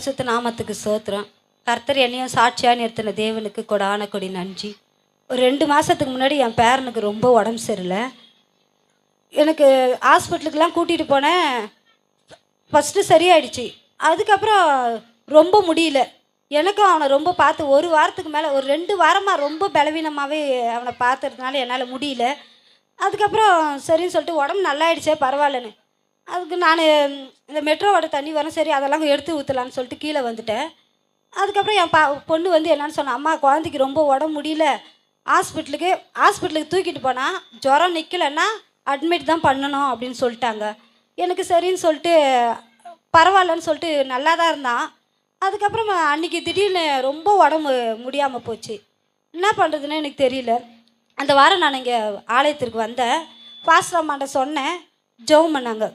பரிசுத்த நாமத்துக்கு ஸ்தோத்திரம். கர்த்தர் என்னையும் சாட்சியாக நிறுத்தின தேவனுக்கு கொடான கொடி நன்றி. ஒரு 2 மாதத்துக்கு முன்னாடி என் பேரனுக்கு ரொம்ப உடம்பு சரியில்லை. எனக்கு ஹாஸ்பிட்டலுக்கெலாம் கூட்டிகிட்டு போனேன். ஃபஸ்ட்டு சரியாயிடுச்சு. அதுக்கப்புறம் ரொம்ப முடியல. எனக்கும் அவனை ரொம்ப பார்த்து ஒரு வாரத்துக்கு மேலே, ஒரு 2 வாரமாக ரொம்ப பலவீனமாகவே அவனை பார்த்ததுனால என்னால் முடியல. அதுக்கப்புறம் சரின்னு சொல்லிட்டு உடம்பு நல்லாயிடுச்சே பரவாயில்லன்னு, அதுக்கு நான் இந்த மெட்ரோவோட தண்ணி வரும், சரி அதெல்லாம் எடுத்து ஊற்றலான்னு சொல்லிட்டு கீழே வந்துட்டேன். அதுக்கப்புறம் என் பொண்ணு வந்து என்னன்னு சொன்னா, அம்மா குழந்தைக்கு ரொம்ப உடம்பு முடியல, ஹாஸ்பிட்டலுக்கு தூக்கிட்டு போனால் ஜுரம் நிற்கலைன்னா அட்மிட் தான் பண்ணணும் அப்படின்னு சொல்லிட்டாங்க. எனக்கு சரின்னு சொல்லிட்டு பரவாயில்லன்னு சொல்லிட்டு நல்லா தான் இருந்தான். அதுக்கப்புறம் அன்றைக்கி திடீர்னு ரொம்ப உடம்பு முடியாமல் போச்சு. என்ன பண்ணுறதுன்னு எனக்கு தெரியல. அந்த வாரம் நான் இங்கே ஆலயத்திற்கு வந்தேன். பாஸ்டர் அம்மாட்ட சொன்னேன், ஜெபம் பண்ணாங்க.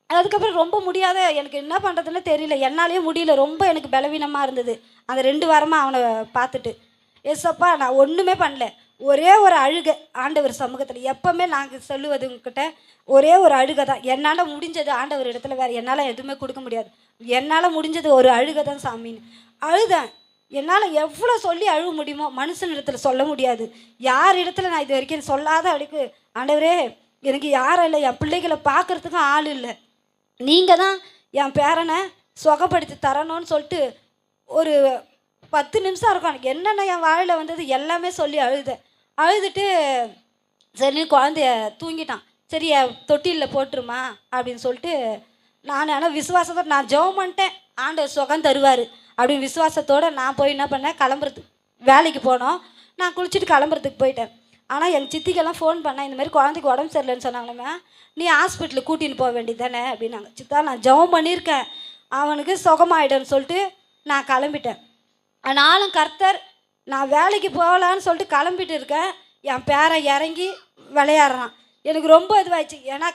அதுக்கப்புறம் ரொம்ப முடியாத, எனக்கு என்ன பண்ணுறதுன்னு தெரியல, என்னாலேயே முடியல, ரொம்ப எனக்கு பலவீனமாக இருந்தது. அந்த 2 வாரமாக அவனை பார்த்துட்டு, ஏசப்பா நான் ஒன்றுமே பண்ணல, ஒரே ஒரு அழுகை ஆண்டவர் சமூகத்தில். எப்போவுமே நாங்கள் சொல்லுவது உங்ககிட்ட ஒரே ஒரு அழுகை தான். என்னால் முடிஞ்சது ஆண்டவர் இடத்துல வேறு என்னால் எதுவுமே கொடுக்க முடியாது, என்னால் முடிஞ்சது ஒரு அழுகை தான் சாமின்னு அழுதேன். என்னால் எவ்வளோ சொல்லி அழுக முடியுமோ மனுஷன் இடத்துல சொல்ல முடியாது. யார் இடத்துல நான் இது வரைக்கும் சொல்லாத அழுக்கு, ஆண்டவரே எனக்கு யாரும் இல்லை, என் பிள்ளைகளை பார்க்குறதுக்கும் ஆள் இல்லை, நீங்கள் தான் என் பேரனை சுகப்படுத்தி தரணும்னு சொல்லிட்டு ஒரு 10 நிமிஷம் இருக்கும். எனக்கு என்னென்ன என் வாயில் வந்தது எல்லாமே சொல்லி அழுதுட்டு சரி குழந்தைய தூங்கிட்டான், சரி தொட்டிலில் போட்டுருமா அப்படின்னு சொல்லிட்டு நான் ஆனால் விசுவாசத்தோடு நான் ஜெபம் பண்ணிட்டேன், ஆண்டவர் சுகம் தருவார் அப்படின்னு விசுவாசத்தோடு நான் போய் என்ன பண்ணேன், கிளம்புறதுக்கு வேலைக்கு போனோம். நான் குளிச்சுட்டு கிளம்புறதுக்கு போயிட்டேன். ஆனால் எங்கள் சித்திக்கெல்லாம் ஃபோன் பண்ணேன், இந்த மாதிரி குழந்தைக்கு உடம்பு சரியில்லைன்னு சொன்னாங்களே, நீ ஹாஸ்பிட்டலுக்கு கூட்டின்னு போக வேண்டியது தானே அப்படின்னாங்க. சித்தா நான் ஜெபம் பண்ணியிருக்கேன், அவனுக்கு சுகமாயிடும்னு சொல்லிட்டு நான் கிளம்பிட்டேன். ஆனாலும் கர்த்தர், நான் வேலைக்கு போகலான்னு சொல்லிட்டு கிளம்பிட்டு இருக்கேன், என் பேரன் இறங்கி விளையாடுறான். எனக்கு ரொம்ப இதுவாயிடுச்சு. ஏன்னா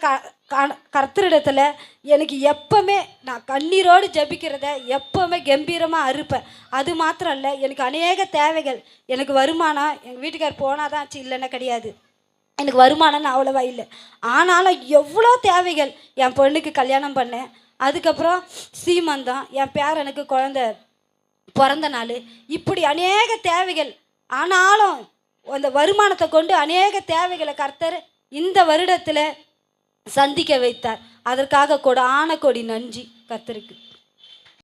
கர்த்தரிடத்தில் எனக்கு எப்போவுமே நான் கண்ணீரோடு ஜபிக்கிறத எப்போவுமே கம்பீரமாக அறுப்பேன். அது மாத்திரம் இல்லை, எனக்கு அநேக தேவைகள், எனக்கு வருமானம், எங்கள் வீட்டுக்கார் போனால் தான் ஆச்சு, இல்லைன்னா கிடையாது. எனக்கு வருமானம் அவ்வளோவா இல்லை. ஆனாலும் எவ்வளோ தேவைகள். என் பொண்ணுக்கு கல்யாணம் பண்ணேன், அதுக்கப்புறம் சீமந்தம், என் பேரனுக்கு குழந்தை பிறந்த நாள், இப்படி அநேக தேவைகள். ஆனாலும் அந்த வருமானத்தை கொண்டு அநேக தேவைகளை கர்த்தர் இந்த வருடத்தில் சந்திக்க வைத்தார். அதற்காக கொடான கொடி நன்றி கர்த்தருக்கு.